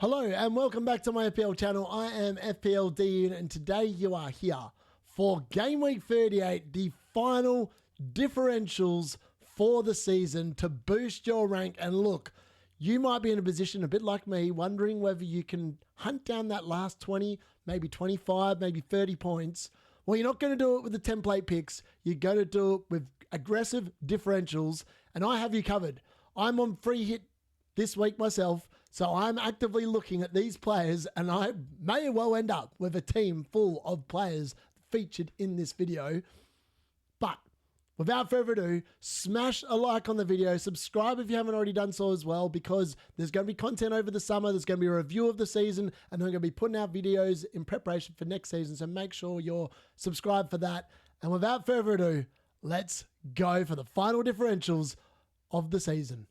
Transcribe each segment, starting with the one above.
Hello and welcome back to my FPL channel. I am FPL D and today you are here for Game Week 38, the final differentials for the season to boost your rank. And look, you might be in a position a bit like me, wondering whether you can hunt down that last 20, maybe 25, maybe 30 points. Well, you're not going to do it with the template picks. You're going to do it with aggressive differentials, and I have you covered. I'm on free hit this week myself, so I'm actively looking at these players, and I may well end up with a team full of players featured in this video. But without further ado, smash a like on the video, subscribe if you haven't already done so as well, because there's going to be content over the summer, there's going to be a review of the season, and I'm going to be putting out videos in preparation for next season, so make sure you're subscribed for that. And without further ado, let's go for the final differentials of the season.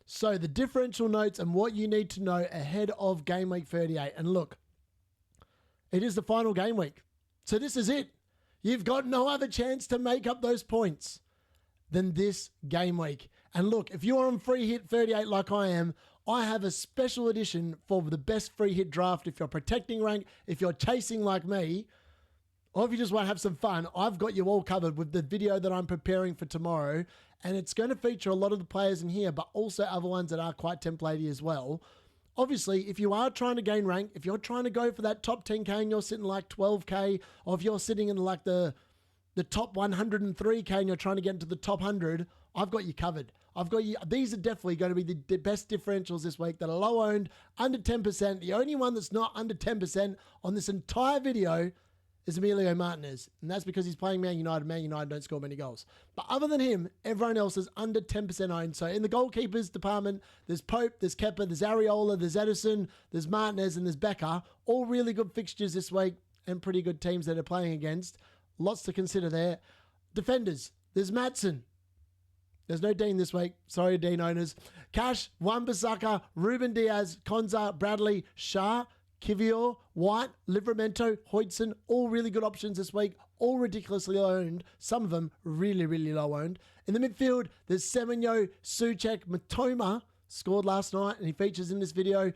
So the differential notes and what you need to know ahead of Game Week 38. And look, it is the final game week. So this is it. You've got no other chance to make up those points than this game week. And look, if you're on free hit 38 like I am, I have a special edition for the best free hit draft. If you're protecting rank, if you're chasing like me, or if you just want to have some fun, I've got you all covered with the video that I'm preparing for tomorrow. And it's going to feature a lot of the players in here, but also other ones that are quite templatey as well. Obviously, if you are trying to gain rank, if you're trying to go for that top 10k and you're sitting like 12k, or if you're sitting in like the top 103k and you're trying to get into the top 100, I've got you covered. I've got you. These are definitely going to be the best differentials this week that are low owned, under 10%. The only one that's not under 10% on this entire video is Emilio Martinez, and that's because he's playing Man United. Man United don't score many goals. But other than him, everyone else is under 10% owned. So in the goalkeepers department, there's Pope, there's Kepa, there's Areola, there's Edison, there's Martinez, and there's Becker. All really good fixtures this week and pretty good teams that are playing against. Lots to consider there. Defenders, there's Matson. There's no Dean this week. Sorry, Dean owners. Cash, Wan-Bissaka, Ruben Diaz, Konza, Bradley, Shah, Kivior, White, Livramento, Hoydson, all really good options this week, all ridiculously low owned, some of them really, really low owned. In the midfield, there's Semenyo, Souček, Matoma, scored last night, and he features in this video.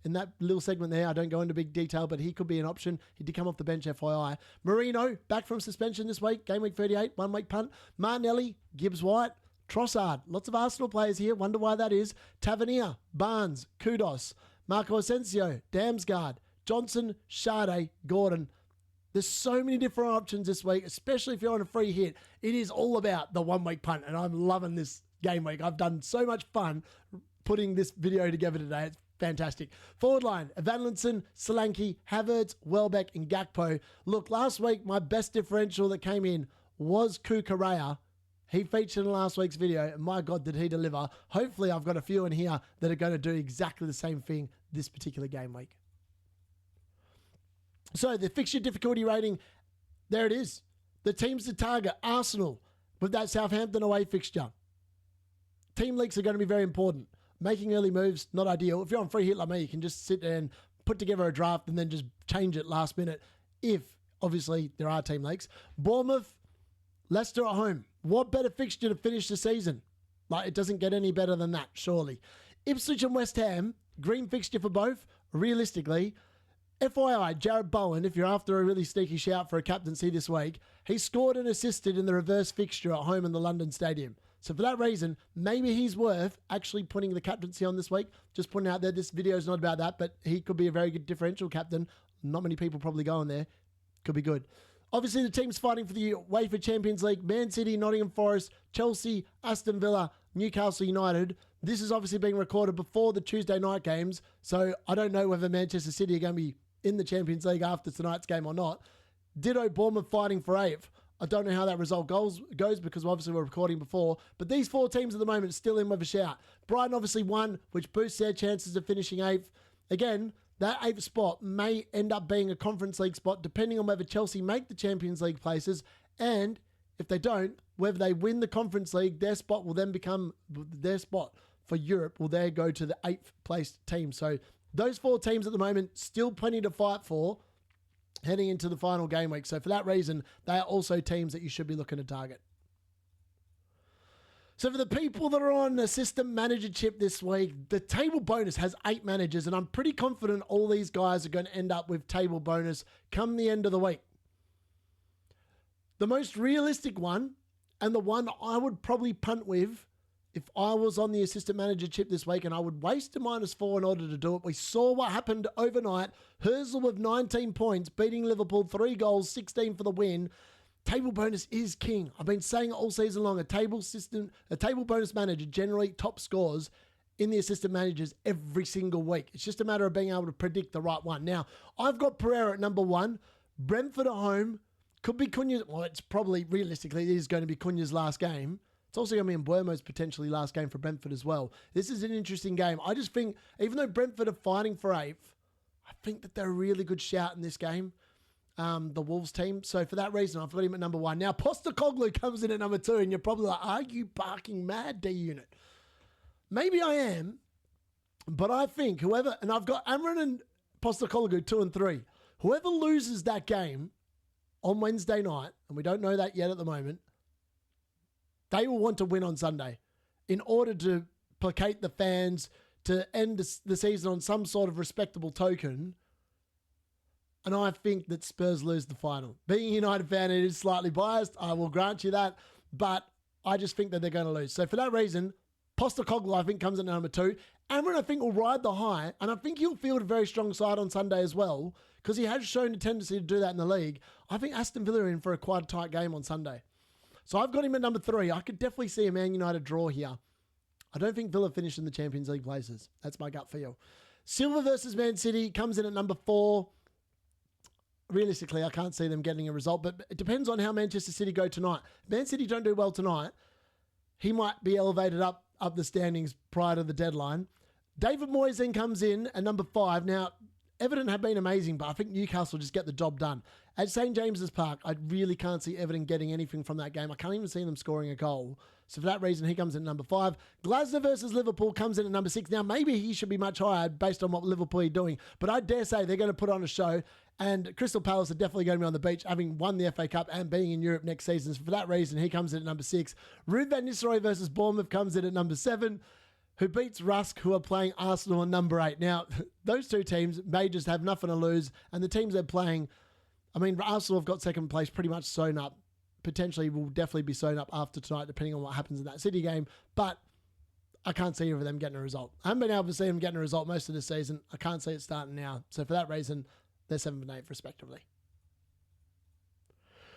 In that little segment there, I don't go into big detail, but he could be an option. He did come off the bench, FYI. Marino, back from suspension this week, game week 38, 1 week punt. Martinelli, Gibbs White, Trossard, lots of Arsenal players here, wonder why that is. Tavernier, Barnes, Kudos, Marco Asensio, Damsgaard, Johnson, Sade, Gordon. There's so many different options this week, especially if you're on a free hit. It is all about the 1 week punt, and I'm loving this game week. I've done so much fun putting this video together today. It's fantastic. Forward line, Evanlinson, Solanke, Havertz, Welbeck, and Gakpo. Look, last week, my best differential that came in was Kukurea. He featured in last week's video, and my God, did he deliver. Hopefully, I've got a few in here that are going to do exactly the same thing this particular game week. So, the fixture difficulty rating, there it is. The teams to target, Arsenal, with that Southampton away fixture. Team leaks are going to be very important. Making early moves, not ideal. If you're on free hit like me, you can just sit there and put together a draft and then just change it last minute if, obviously, there are team leaks. Bournemouth, Leicester at home. What better fixture to finish the season? Like, it doesn't get any better than that, surely. Ipswich and West Ham, green fixture for both. Realistically, FYI, Jared Bowen, if you're after a really sneaky shout for a captaincy this week, he scored and assisted in the reverse fixture at home in the London Stadium. So for that reason, maybe he's worth actually putting the captaincy on this week. Just putting out there, this video is not about that, but he could be a very good differential captain. Not many people probably go on there. Could be good. Obviously, the teams fighting for the UEFA Champions League, Man City, Nottingham Forest, Chelsea, Aston Villa, Newcastle United. This is obviously being recorded before the Tuesday night games, so I don't know whether Manchester City are going to be in the Champions League after tonight's game or not. Ditto Bournemouth fighting for 8th. I don't know how that result goes because obviously we're recording before, but these 4 teams at the moment are still in with a shout. Brighton obviously won, which boosts their chances of finishing 8th. Again, that 8th spot may end up being a Conference League spot depending on whether Chelsea make the Champions League places, and if they don't, whether they win the Conference League, their spot will then become their spot for Europe will there go to the 8th placed team. So those 4 teams at the moment, still plenty to fight for. heading into the final game week. So for that reason, they are also teams that you should be looking to target. So for the people that are on the system manager chip this week, the table bonus has 8 managers, and I'm pretty confident all these guys are going to end up with table bonus come the end of the week. The most realistic one, and the one I would probably punt with if I was on the assistant manager chip this week, and I would waste a -4 in order to do it. We saw what happened overnight. Herzl with 19 points, beating Liverpool, 3 goals, 16 for the win. Table bonus is king. I've been saying it all season long. A table bonus manager generally top scores in the assistant managers every single week. It's just a matter of being able to predict the right one. Now, I've got Pereira at number 1. Brentford at home. Could be Cunha's. Well, it's probably, realistically, it is going to be Cunha's last game. It's also going to be Mbuemo's potentially last game for Brentford as well. This is an interesting game. I just think, even though Brentford are fighting for 8th, I think that they're a really good shout in this game. The Wolves team. So for that reason, I've got him at number 1. Now, Postecoglou comes in at number 2, and you're probably like, are you barking mad, D-Unit? Maybe I am, but I think whoever, and I've got Amran and Postecoglou 2 and 3. Whoever loses that game on Wednesday night, and we don't know that yet at the moment, they will want to win on Sunday in order to placate the fans, to end the season on some sort of respectable token. And I think that Spurs lose the final. Being a United fan, it is slightly biased. I will grant you that. But I just think that they're going to lose. So for that reason, Postecoglou, I think, comes in at number 2. Amran, I think, will ride the high. And I think he'll field a very strong side on Sunday as well, because he has shown a tendency to do that in the league. I think Aston Villa are in for a quite tight game on Sunday. So I've got him at number 3. I could definitely see a Man United draw here. I don't think Villa finish in the Champions League places. That's my gut feel. Silva versus Man City comes in at number 4. Realistically, I can't see them getting a result, but it depends on how Manchester City go tonight. If Man City don't do well tonight, he might be elevated up the standings prior to the deadline. David Moyes then comes in at number 5. Now, Everton have been amazing, but I think Newcastle just get the job done. At St. James's Park, I really can't see Everton getting anything from that game. I can't even see them scoring a goal. So for that reason, he comes in at number 5. Glasner versus Liverpool comes in at number 6. Now, maybe he should be much higher based on what Liverpool are doing, but I dare say they're going to put on a show, and Crystal Palace are definitely going to be on the beach, having won the FA Cup and being in Europe next season. So for that reason, he comes in at number 6. Ruud van Nistelrooy versus Bournemouth comes in at number 7. Who beats Rusk, who are playing Arsenal on number 8. Now, those two teams may just have nothing to lose, and the teams they're playing, I mean, Arsenal have got second place pretty much sewn up. Potentially will definitely be sewn up after tonight, depending on what happens in that City game, but I can't see either of them getting a result. I haven't been able to see them getting a result most of the season. I can't see it starting now. So for that reason, they're 7th and 8th respectively.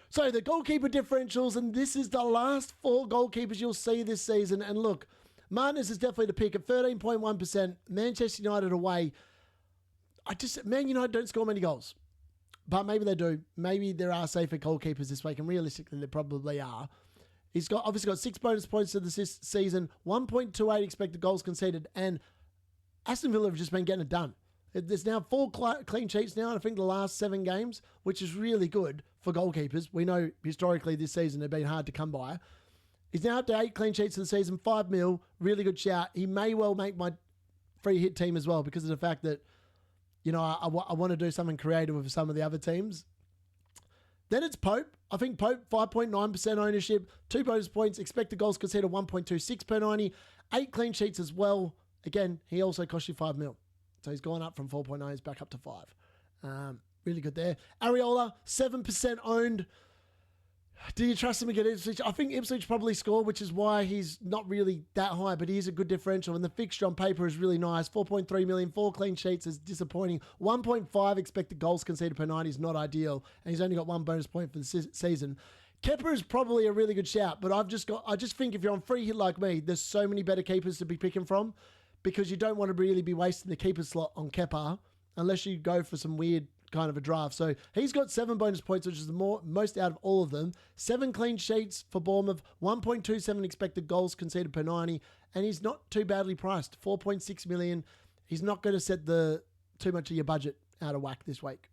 So the goalkeeper differentials, and this is the last 4 goalkeepers you'll see this season. And look, Martinez is definitely the pick at 13.1%. Manchester United away. Man United don't score many goals. But maybe they do. Maybe there are safer goalkeepers this week, and realistically there probably are. He's obviously got 6 bonus points to this season, 1.28 expected goals conceded, and Aston Villa have just been getting it done. There's now 4 clean sheets now, and I think the last 7 games, which is really good for goalkeepers. We know historically this season they've been hard to come by. He's now up to 8 clean sheets of the season, 5 mil, really good shout. He may well make my free hit team as well because of the fact that, you know, I want to do something creative with some of the other teams. Then it's Pope. I think Pope, 5.9% ownership, 2 bonus points, expected goals conceded 1.26 per 90, 8 clean sheets as well. Again, he also cost you 5 mil. So he's gone up from 4.9, he's back up to 5. Really good there. Areola, 7% owned. Do you trust him against Ipswich? I think Ipswich probably score, which is why he's not really that high, but he is a good differential. And the fixture on paper is really nice. 4.3 million, 4 clean sheets is disappointing. 1.5 expected goals conceded per 90 is not ideal. And he's only got 1 bonus point for the season. Kepa is probably a really good shout, but I just think if you're on free hit like me, there's so many better keepers to be picking from because you don't want to really be wasting the keeper slot on Kepa unless you go for some weird kind of a draft. So he's got 7 bonus points, which is the most out of all of them. 7 clean sheets for Bournemouth, 1.27 expected goals conceded per 90, and he's not too badly priced. 4.6 million. He's not going to set too much of your budget out of whack this week.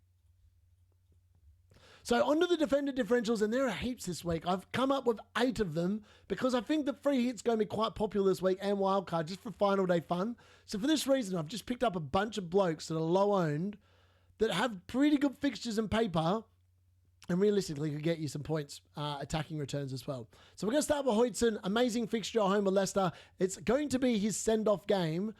So onto the defender differentials, and there are heaps this week. I've come up with 8 of them because I think the free hit's going to be quite popular this week and wildcard just for final day fun. So for this reason, I've just picked up a bunch of blokes that are low owned that have pretty good fixtures and paper and realistically could get you some points attacking returns as well. So we're going to start with Hoytson. Amazing fixture at home with Leicester. It's going to be his send-off game.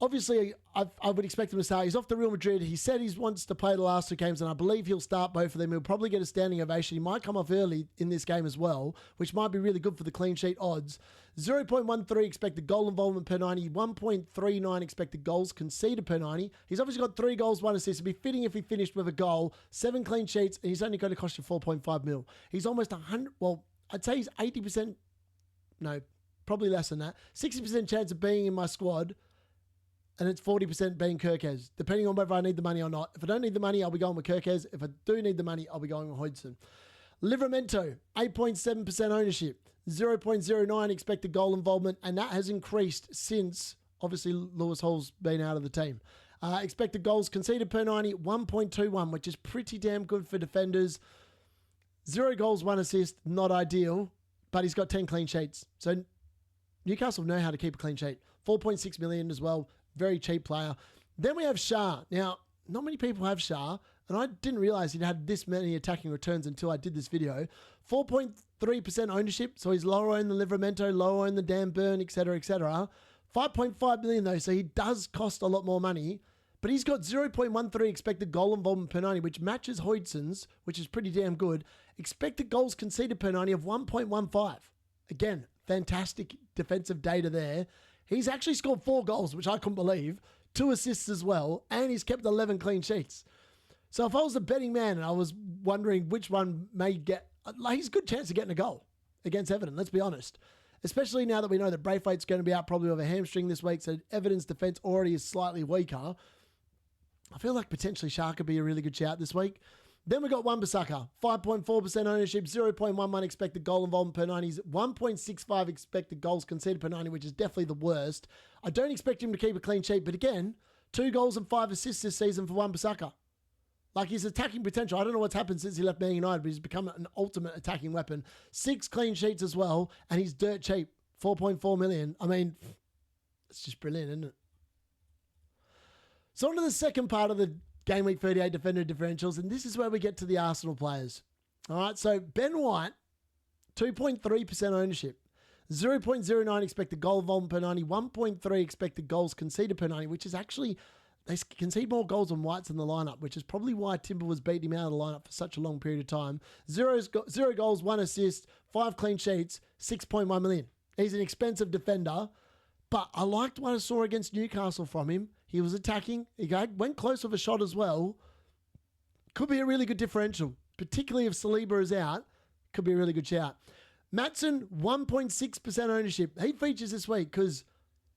Obviously, I would expect him to start. He's off to Real Madrid. He said he wants to play the last 2 games, and I believe he'll start both of them. He'll probably get a standing ovation. He might come off early in this game as well, which might be really good for the clean sheet odds. 0.13 expected goal involvement per 90, 1.39 expected goals conceded per 90. He's obviously got 3 goals, 1 assist. It'd be fitting if he finished with a goal, 7 clean sheets, and he's only going to cost you 4.5 mil. He's almost 100, well, I'd say he's 80%, no, probably less than that, 60% chance of being in my squad, and it's 40% being Kirkez, depending on whether I need the money or not. If I don't need the money, I'll be going with Kirkez. If I do need the money, I'll be going with Hodgson. Livramento, 8.7% ownership, 0.09 expected goal involvement, and that has increased since, obviously, Lewis Hall's been out of the team. Expected goals conceded per 90, 1.21, which is pretty damn good for defenders. 0 goals, 1 assist, not ideal, but he's got 10 clean sheets. So Newcastle know how to keep a clean sheet. 4.6 million as well. Very cheap player. Then we have Shah. Now, not many people have Shah, and I didn't realize he'd had this many attacking returns until I did this video. 4.3% ownership, so he's lower owned than Livramento, lower owned than Dan Burn, etc., etc. 5.5 million though, so he does cost a lot more money, but he's got 0.13 expected goal involvement per 90, which matches Hodgson's, which is pretty damn good. Expected goals conceded per 90 of 1.15. Again, fantastic defensive data there. He's actually scored 4 goals, which I couldn't believe, 2 assists as well, and he's kept 11 clean sheets. So if I was a betting man and I was wondering which one may get, like, he's a good chance of getting a goal against Everton, let's be honest. Especially now that we know that Braithwaite's going to be out probably with a hamstring this week, so Everton's defence already is slightly weaker. I feel like potentially Shah could be a really good shout this week. Then we got Wan-Bissaka, 5.4% ownership, 0.11 expected goal involvement per 90, 1.65 expected goals conceded per 90, which is definitely the worst. I don't expect him to keep a clean sheet, but again, 2 goals and 5 assists this season for Wan-Bissaka. Like, his attacking potential, I don't know what's happened since he left Man United, but he's become an ultimate attacking weapon. 6 clean sheets as well, and he's dirt cheap, 4.4 million. I mean, it's just brilliant, isn't it? So on to the second part of the Game Week 38 Defender differentials, and this is where we get to the Arsenal players. All right, so Ben White, 2.3% ownership, 0.09 expected goal volume per 90, 1.3 expected goals conceded per 90, which is actually, they concede more goals than White's in the lineup, which is probably why Timber was beating him out of the lineup for such a long period of time. 0 goals, 1 assist, 5 clean sheets, 6.1 million. He's an expensive defender, but I liked what I saw against Newcastle from him. He was attacking. He went close with a shot as well. Could be a really good differential, particularly if Saliba is out. Could be a really good shout. Maatsen, 1.6% ownership. He features this week because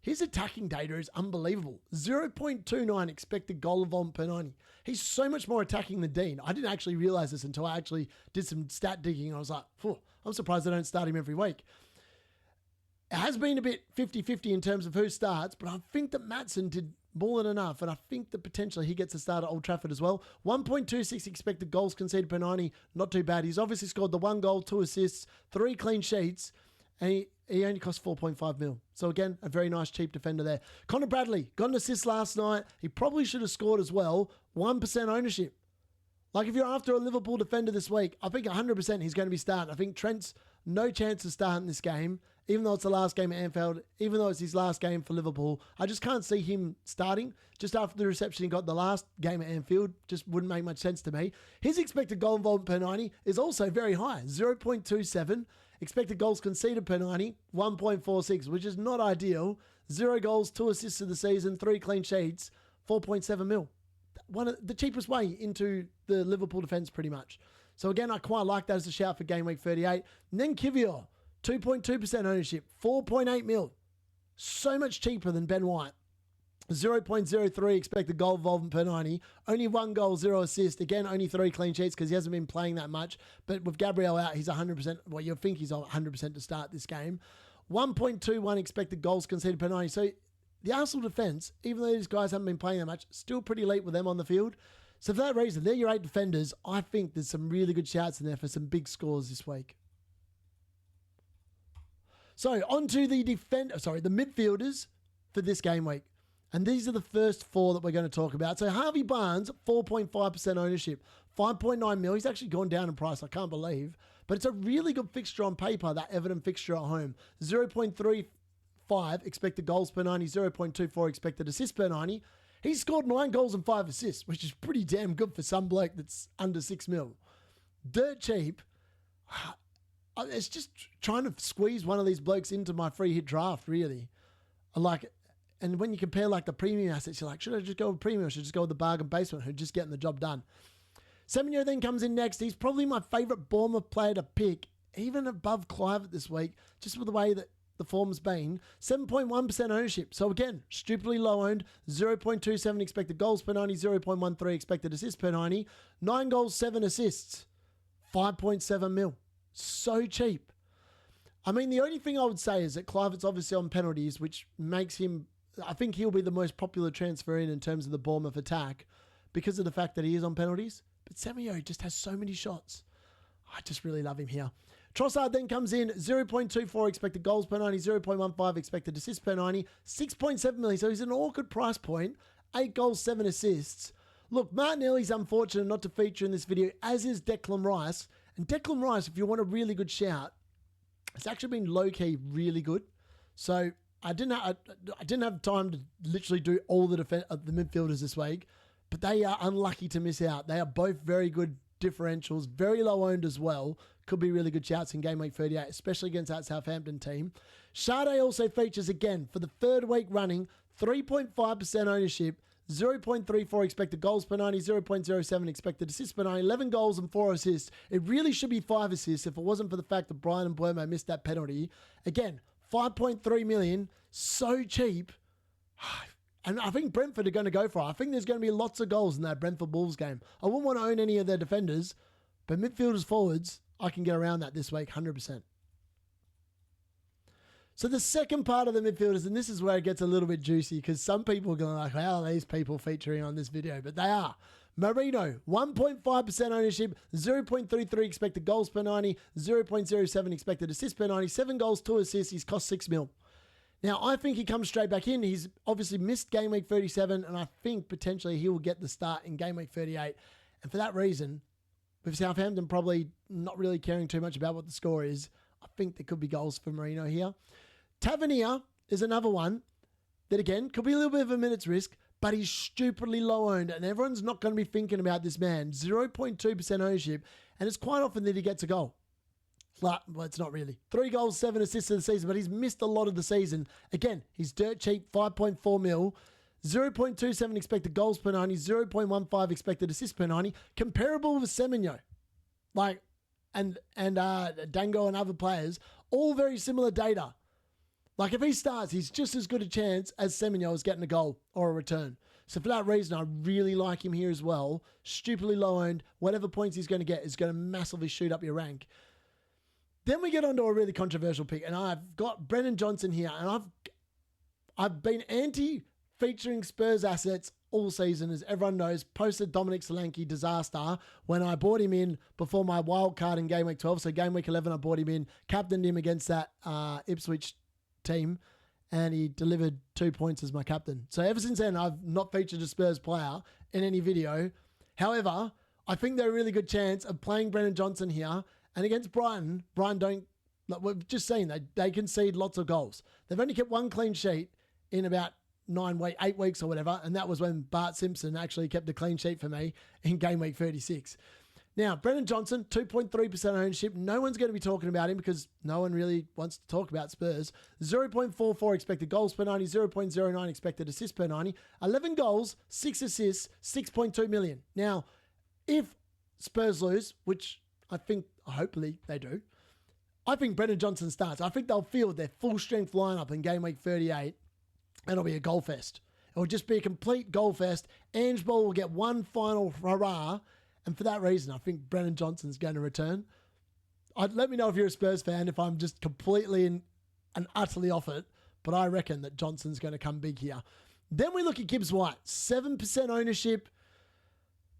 his attacking data is unbelievable. 0.29 expected goal involvement per 90. He's so much more attacking than Dean. I didn't actually realize this until I actually did some stat digging. I was like, I'm surprised I don't start him every week. It has been a bit 50-50 in terms of who starts, but I think that Maatsen did more than enough, and I think that potentially he gets a start at Old Trafford as well. 1.26 expected goals conceded per 90, not too bad. He's obviously scored the 1 goal, 2 assists, 3 clean sheets, and he only costs 4.5 mil. So again, a very nice cheap defender there. Connor Bradley, got an assist last night. He probably should have scored as well. 1% ownership. Like, if you're after a Liverpool defender this week, I think 100% he's going to be starting. I think Trent's no chance of starting this game, even though it's the last game at Anfield, even though it's his last game for Liverpool. I just can't see him starting just after the reception he got the last game at Anfield. Just wouldn't make much sense to me. His expected goal involvement per 90 is also very high, 0.27. Expected goals conceded per 90, 1.46, which is not ideal. 0 goals, 2 assists of the season, 3 clean sheets, 4.7 mil. One of the cheapest way into the Liverpool defence, pretty much. So again, I quite like that as a shout for Game Week 38. And then Kivior, 2.2% ownership, 4.8 mil. So much cheaper than Ben White. 0.03 expected goal involvement per 90. Only 1 goal, 0 assist. Again, only 3 clean sheets because he hasn't been playing that much. But with Gabriel out, he's 100%. Well, you'll think he's 100% to start this game. 1.21 expected goals conceded per 90. So the Arsenal defence, even though these guys haven't been playing that much, still pretty elite with them on the field. So for that reason, they're your 8 defenders. I think there's some really good shouts in there for some big scores this week. So on to the midfielders for this game week. And these are the first four that we're going to talk about. So Harvey Barnes, 4.5% ownership, 5.9 mil. He's actually gone down in price, I can't believe. But it's a really good fixture on paper, that Everton fixture at home. 0.35 expected goals per 90, 0.24 expected assists per 90. He's scored 9 goals and 5 assists, which is pretty damn good for some bloke that's under 6 mil. Dirt cheap. It's just trying to squeeze one of these blokes into my free hit draft, really. And when you compare like the premium assets, you're like, should I just go with premium or should I just go with the bargain basement who's just getting the job done? Semenyo then comes in next. He's probably my favourite Bournemouth player to pick, even above Clive this week, just with the way that the form's been. 7.1% ownership. So again, stupidly low owned. 0.27 expected goals per 90, 0.13 expected assists per 90. 9 goals, 7 assists. 5.7 mil. So cheap. I mean, the only thing I would say is that Clive's obviously on penalties, which makes him, I think he'll be the most popular transfer in terms of the Bournemouth attack because of the fact that he is on penalties. But Semenyo just has so many shots. I just really love him here. Trossard then comes in, 0.24 expected goals per 90, 0.15 expected assists per 90, 6.7 million. So he's an awkward price point, 8 goals, 7 assists. Look, Martinelli's unfortunate not to feature in this video, as is Declan Rice. And Declan Rice, if you want a really good shout, it's actually been low-key really good. So I didn't have time to literally do all the midfielders this week, but they are unlucky to miss out. They are both very good differentials, very low-owned as well. Could be really good shouts in game week 38, especially against that Southampton team. Sade also features again for the third week running, 3.5% ownership, 0.34 expected goals per 90, 0.07 expected assists per 90, 11 goals and 4 assists. It really should be 5 assists if it wasn't for the fact that Brian and Mbeumo missed that penalty. Again, 5.3 million, so cheap. And I think Brentford are going to go for it. I think there's going to be lots of goals in that Brentford Wolves game. I wouldn't want to own any of their defenders, but midfielders, forwards, I can get around that this week, 100%. So the second part of the midfielders, and this is where it gets a little bit juicy because some people are going like, how are these people featuring on this video? But they are. Marino, 1.5% ownership, 0.33 expected goals per 90, 0.07 expected assists per 90, 7 goals, 2 assists. He's cost 6 mil. Now, I think he comes straight back in. He's obviously missed game week 37, and I think potentially he will get the start in game week 38. And for that reason, with Southampton probably not really caring too much about what the score is, I think there could be goals for Marino here. Tavernier is another one that, again, could be a little bit of a minute's risk, but he's stupidly low-owned, and everyone's not going to be thinking about this man. 0.2% ownership, and it's quite often that he gets a goal. Well, it's not really. 3 goals, 7 assists in the season, but he's missed a lot of the season. Again, he's dirt cheap, 5.4 mil. 0.27 expected goals per 90, 0.15 expected assists per 90. Comparable with Semenyo. And Dango and other players. All very similar data. Like, if he starts, he's just as good a chance as Semenyo is getting a goal or a return. So for that reason, I really like him here as well. Stupidly low-owned. Whatever points he's going to get is going to massively shoot up your rank. Then we get on to a really controversial pick, and I've got Brennan Johnson here, and I've been anti-featuring Spurs assets all season, as everyone knows, post the Dominic Solanke disaster when I bought him in before my wild card in game week 12. So game week 11, I bought him in, captained him against that Ipswich team, and he delivered 2 points as my captain. So ever since then, I've not featured a Spurs player in any video. However, I think they're a really good chance of playing Brennan Johnson here. And against Brighton don't, like we've just seen, they concede lots of goals. They've only kept 1 clean sheet in about 8 weeks or whatever, and that was when Bart Simpson actually kept a clean sheet for me in game week 36. Now, Brennan Johnson, 2.3% ownership. No one's going to be talking about him because no one really wants to talk about Spurs. 0.44 expected goals per 90, 0.09 expected assists per 90, 11 goals, 6 assists, 6.2 million. Now, if Spurs lose, which I think hopefully they do, I think Brennan Johnson starts. I think they'll field their full strength lineup in game week 38 and it'll be a goal fest. It'll just be a complete goal fest. Ange Ball will get one final hurrah, and for that reason, I think Brennan Johnson's going to return. Let me know if you're a Spurs fan, if I'm just completely and utterly off it, but I reckon that Johnson's going to come big here. Then we look at Gibbs White, 7% ownership.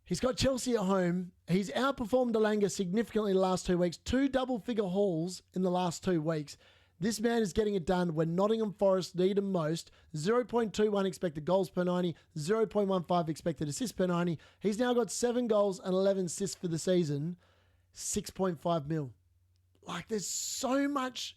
He's got Chelsea at home. He's outperformed Elanga significantly the last 2 weeks. 2 double-figure hauls in the last 2 weeks. This man is getting it done when Nottingham Forest need him most. 0.21 expected goals per 90, 0.15 expected assists per 90. He's now got 7 goals and 11 assists for the season. 6.5 mil. Like, there's so much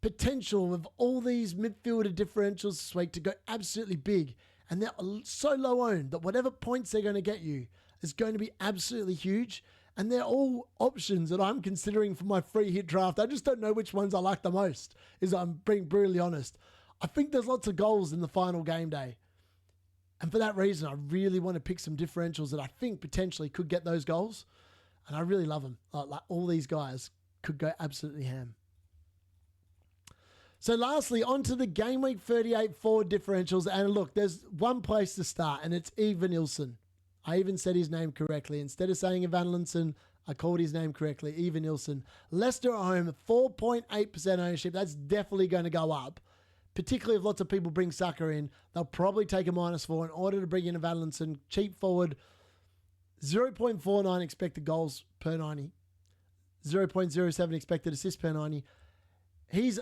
potential with all these midfielder differentials this week to go absolutely big. And they're so low owned that whatever points they're going to get you is going to be absolutely huge. And they're all options that I'm considering for my free hit draft. I just don't know which ones I like the most, I'm being brutally honest. I think there's lots of goals in the final game day. And for that reason, I really want to pick some differentials that I think potentially could get those goals. And I really love them. Like all these guys could go absolutely ham. So lastly, onto the Game Week 38 forward differentials. And look, there's one place to start, and it's Evan Nilsson. I even said his name correctly. Instead of saying Evanlinson, I called his name correctly, Evan Nilsson. Leicester at home, 4.8% ownership. That's definitely going to go up. Particularly if lots of people bring Saka in. They'll probably take a -4 in order to bring in Evanlinson. Cheap forward, 0.49 expected goals per 90. 0.07 expected assists per 90. He's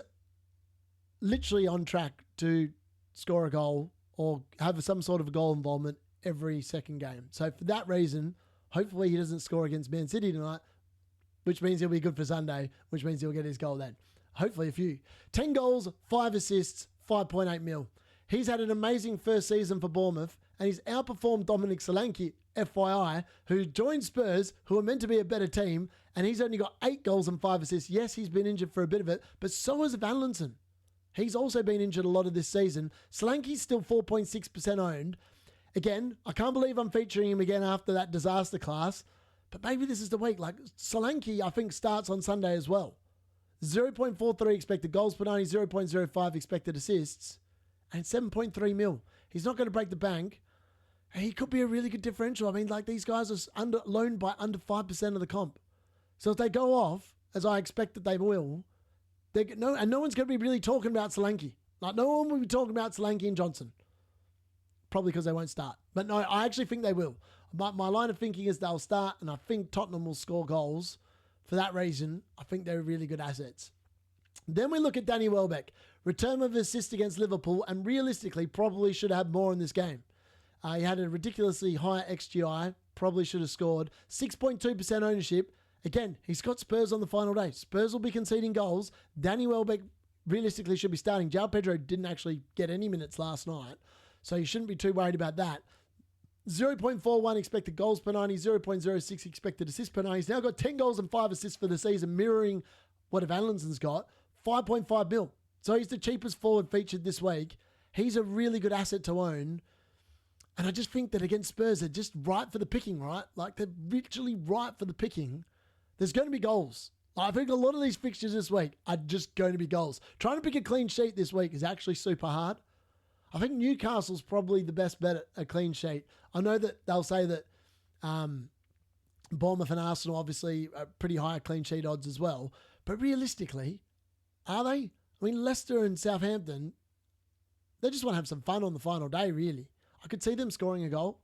literally on track to score a goal or have some sort of a goal involvement every second game. So for that reason, hopefully he doesn't score against Man City tonight, which means he'll be good for Sunday, which means he'll get his goal then. Hopefully a few. 10 goals, 5 assists, 5.8 mil. He's had an amazing first season for Bournemouth, and he's outperformed Dominic Solanke, FYI, who joined Spurs, who are meant to be a better team, and he's only got 8 goals and 5 assists. Yes, he's been injured for a bit of it, but so has Vanlinson. He's also been injured a lot of this season. Solanke's still 4.6% owned. Again, I can't believe I'm featuring him again after that disaster class, but maybe this is the week. Like, Solanke, I think, starts on Sunday as well. 0.43 expected goals per 90, 0.05 expected assists, and 7.3 mil. He's not going to break the bank. He could be a really good differential. I mean, like, these guys are loaned by under 5% of the comp. So if they go off, as I expect that they will, no one's going to be really talking about Solanke. Like, no one will be talking about Solanke and Johnson. Probably because they won't start. But no, I actually think they will. My line of thinking is they'll start, and I think Tottenham will score goals. For that reason, I think they're really good assets. Then we look at Danny Welbeck. Return of assist against Liverpool, and realistically probably should have more in this game. He had a ridiculously high XGI, probably should have scored. 6.2% ownership. Again, he's got Spurs on the final day. Spurs will be conceding goals. Danny Welbeck realistically should be starting. João Pedro didn't actually get any minutes last night, so you shouldn't be too worried about that. 0.41 expected goals per 90, 0.06 expected assists per 90. He's now got 10 goals and 5 assists for the season, mirroring what Evanlinson's got. 5.5 mil. So he's the cheapest forward featured this week. He's a really good asset to own. And I just think that against Spurs, they're just right for the picking, right? Like, they're literally right for the picking. There's going to be goals. I think a lot of these fixtures this week are just going to be goals. Trying to pick a clean sheet this week is actually super hard. I think Newcastle's probably the best bet at a clean sheet. I know that they'll say that Bournemouth and Arsenal obviously are pretty high clean sheet odds as well. But realistically, are they? I mean, Leicester and Southampton, they just want to have some fun on the final day, really. I could see them scoring a goal.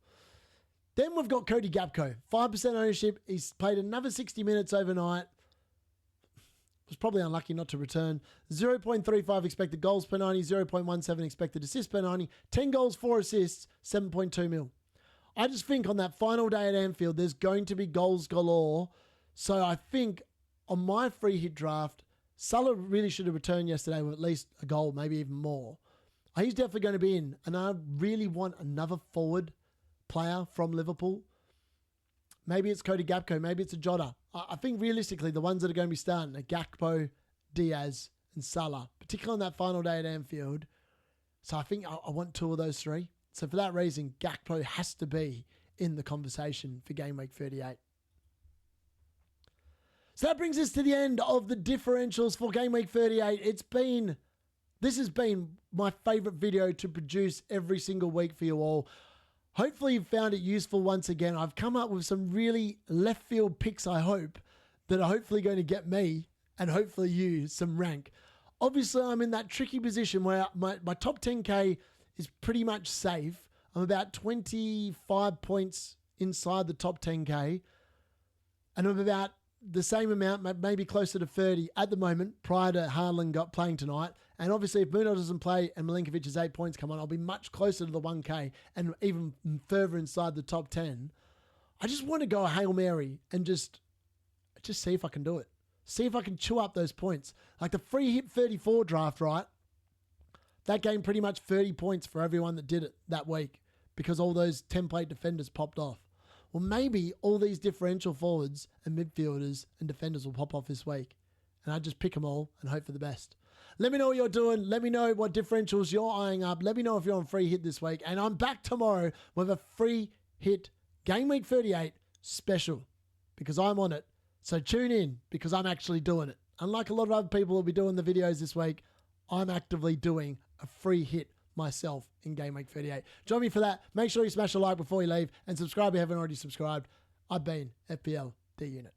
Then we've got Cody Gakpo. 5% ownership. He's played another 60 minutes overnight. Was probably unlucky not to return. 0.35 expected goals per 90, 0.17 expected assists per 90, 10 goals, 4 assists, 7.2 mil. I just think on that final day at Anfield, there's going to be goals galore. So I think on my free hit draft, Salah really should have returned yesterday with at least a goal, maybe even more. He's definitely going to be in, and I really want another forward player from Liverpool. Maybe it's Cody Gakpo, maybe it's a Jota. I think realistically, the ones that are going to be starting are Gakpo, Diaz, and Salah, particularly on that final day at Anfield. So I think I want 2 of those 3. So for that reason, Gakpo has to be in the conversation for Game Week 38. So that brings us to the end of the differentials for Game Week 38. This has been my favourite video to produce every single week for you all. Hopefully you've found it useful once again. I've come up with some really left field picks, I hope, that are hopefully going to get me and hopefully you some rank. Obviously, I'm in that tricky position where my top 10K is pretty much safe. I'm about 25 points inside the top 10K. And I'm about the same amount, maybe closer to 30 at the moment prior to Haaland playing tonight. And obviously if Bruno doesn't play and Milinkovic's 8 points come on, I'll be much closer to the 1K and even further inside the top 10. I just want to go a Hail Mary and just see if I can do it. See if I can chew up those points. Like the free hit 34 draft, right? That gained pretty much 30 points for everyone that did it that week because all those template defenders popped off. Well, maybe all these differential forwards and midfielders and defenders will pop off this week. And I just pick them all and hope for the best. Let me know what you're doing. Let me know what differentials you're eyeing up. Let me know if you're on free hit this week. And I'm back tomorrow with a free hit Game Week 38 special because I'm on it. So tune in because I'm actually doing it. Unlike a lot of other people who will be doing the videos this week, I'm actively doing a free hit myself in Game Week 38. Join me for that. Make sure you smash a like before you leave and subscribe if you haven't already subscribed. I've been FPL D Unit.